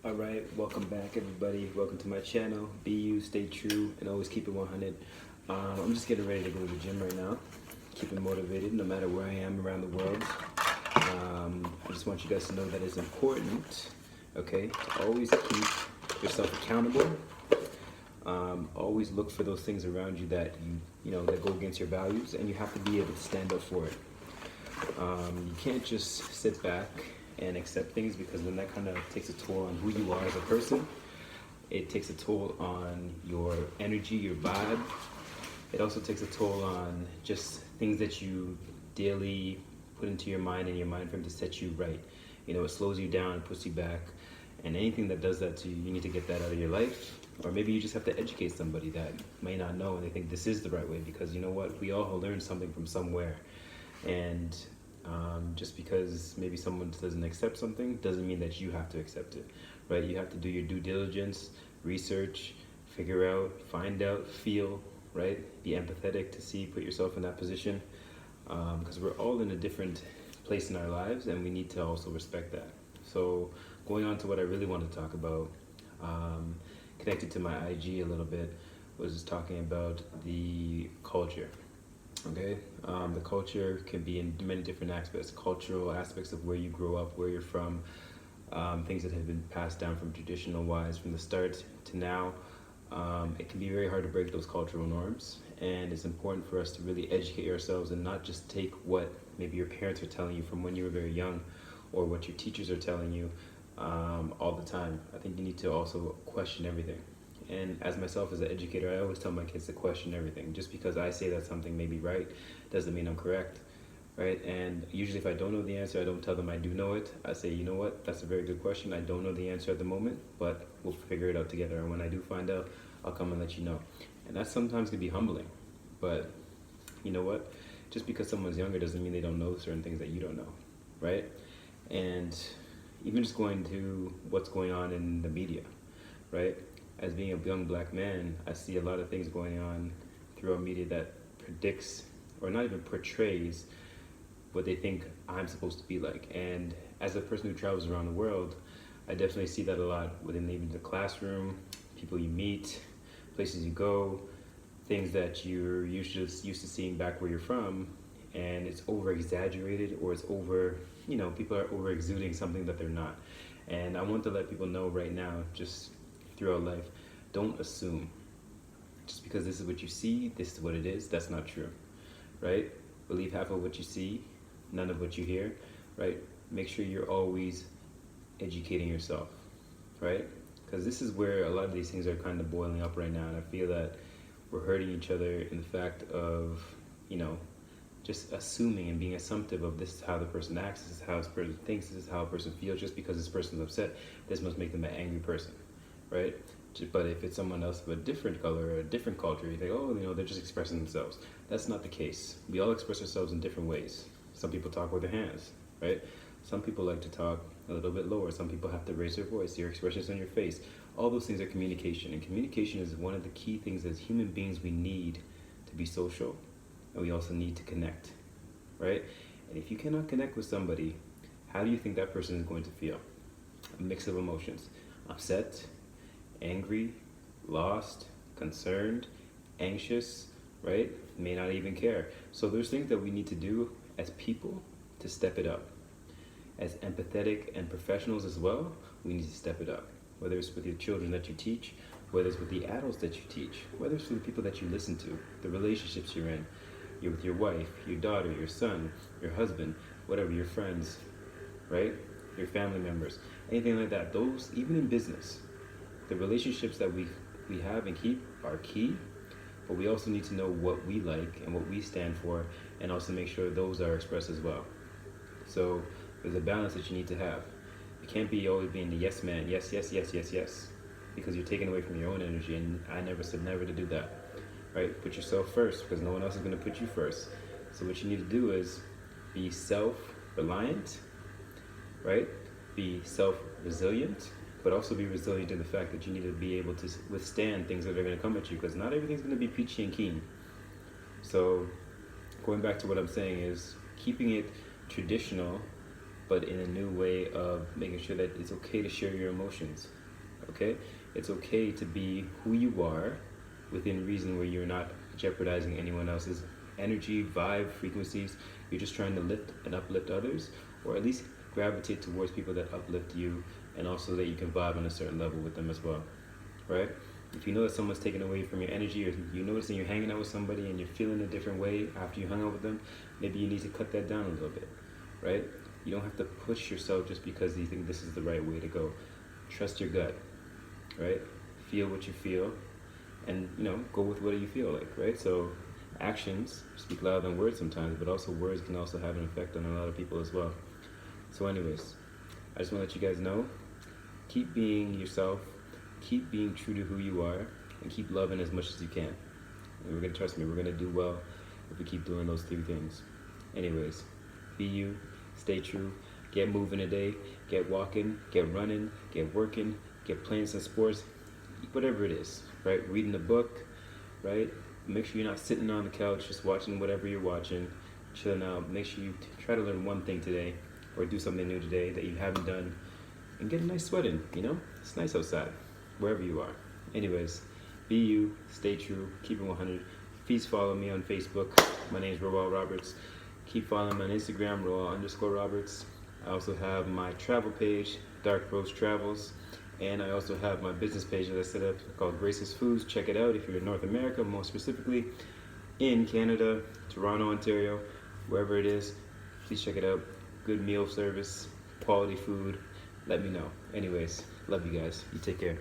All right, welcome back, everybody. Welcome to my channel. Be you, stay true, and always keep it 100. I'm just getting ready to go to the gym right now. Keeping motivated no matter where I am around the world. I just want you guys to know that it's important, okay, to always keep yourself accountable. Always look for those things around you that that go against your values, and you have to be able to stand up for it. You can't just sit back and accept things, because then that kind of takes a toll on who you are as a person. It takes a toll on your energy, your vibe. It also takes a toll on just things that you daily put into your mind and your mind frame to set you right. It slows you down, it puts you back. And anything that does that to you, you need to get that out of your life. Or maybe you just have to educate somebody that may not know and they think this is the right way, because you know what? We all learn something from somewhere. And just because maybe someone doesn't accept something doesn't mean that you have to accept it, right? You have to do your due diligence, research, figure out, find out, feel, right? Be empathetic to see, put yourself in that position, because we're all in a different place in our lives, and we need to also respect that. So going on to what I really want to talk about, connected to my IG a little bit, was just talking about the culture. Okay, the culture can be in many different aspects, cultural aspects of where you grow up, where you're from, things that have been passed down from traditional wise from the start to now. It can be very hard to break those cultural norms, and it's important for us to really educate ourselves and not just take what maybe your parents are telling you from when you were very young, or what your teachers are telling you all the time. I think you need to also question everything. And as myself as an educator, I always tell my kids to question everything. Just because I say that something may be right doesn't mean I'm correct, right? And usually if I don't know the answer, I don't tell them I do know it. I say, you know what, that's a very good question. I don't know the answer at the moment, but we'll figure it out together. And when I do find out, I'll come and let you know. And that sometimes can be humbling. But you know what? Just because someone's younger doesn't mean they don't know certain things that you don't know, right? And even just going to what's going on in the media, right? As being a young black man, I see a lot of things going on throughout media that predicts, or not even portrays, what they think I'm supposed to be like. And as a person who travels around the world, I definitely see that a lot within even the classroom, people you meet, places you go, things that you're used to seeing back where you're from, and it's over exaggerated, or it's over, people are over exuding something that they're not. And I want to let people know right now, just throughout life, don't assume. Just because this is what you see, this is what it is, that's not true, right? Believe half of what you see, none of what you hear, right? Make sure you're always educating yourself, right? Because this is where a lot of these things are kind of boiling up right now, and I feel that we're hurting each other in the fact of, just assuming and being assumptive of this is how the person acts, this is how this person thinks, this is how a person feels. Just because this person's upset, this must make them an angry person, right? But if it's someone else of a different color or a different culture, you think, oh, they're just expressing themselves. That's not the case. We all express ourselves in different ways. Some people talk with their hands, right? Some people like to talk a little bit lower. Some people have to raise their voice, your expressions on your face. All those things are communication, and communication is one of the key things as human beings we need to be social, and we also need to connect, right? And if you cannot connect with somebody, how do you think that person is going to feel? A mix of emotions: upset, angry, lost, concerned, anxious, right? May not even care. So there's things that we need to do as people to step it up. As empathetic and professionals as well, we need to step it up. Whether it's with your children that you teach, whether it's with the adults that you teach, whether it's with the people that you listen to, the relationships you're with your wife, your daughter, your son, your husband, whatever, your friends, right? Your family members, anything like that. Those, even in business, the relationships that we have and keep are key, but we also need to know what we like and what we stand for, and also make sure those are expressed as well. So there's a balance that you need to have. You can't be always being the yes man, yes, yes, yes, yes, yes, because you're taking away from your own energy, and I never said never to do that, right? Put yourself first, because no one else is going to put you first. So what you need to do is be self-reliant, right? Be self-resilient, but also be resilient in the fact that you need to be able to withstand things that are going to come at you, because not everything's going to be peachy and keen. So going back to what I'm saying is keeping it traditional but in a new way of making sure that it's okay to share your emotions. Okay? It's okay to be who you are within reason, where you're not jeopardizing anyone else's energy, vibe, frequencies. You're just trying to lift and uplift others, or at least gravitate towards people that uplift you, and also that you can vibe on a certain level with them as well, right? If you know that someone's taken away from your energy, or you notice that you're hanging out with somebody and you're feeling a different way after you hung out with them, maybe you need to cut that down a little bit, right? You don't have to push yourself just because you think this is the right way to go. Trust your gut, right? Feel what you feel, and go with what you feel like, right? So actions speak louder than words sometimes, but also words can also have an effect on a lot of people as well. So anyways, I just want to let you guys know, keep being yourself, keep being true to who you are, and keep loving as much as you can. And we're going to, trust me, we're going to do well if we keep doing those 3 things. Anyways, be you, stay true, get moving today, get walking, get running, get working, get playing some sports, whatever it is, right? Reading a book, right? Make sure you're not sitting on the couch just watching whatever you're watching, chilling out. Make sure you try to learn one thing today, or do something new today that you haven't done, and get a nice sweat in, It's nice outside, wherever you are. Anyways, be you, stay true, keep it 100. Please follow me on Facebook. My name is Roel Roberts. Keep following me on Instagram, Roel_Roberts. I also have my travel page, Dark Rose Travels. And I also have my business page that I set up called Grace's Foods. Check it out if you're in North America, more specifically in Canada, Toronto, Ontario, wherever it is. Please check it out. Good meal service, quality food. Let me know. Anyways, love you guys. You take care.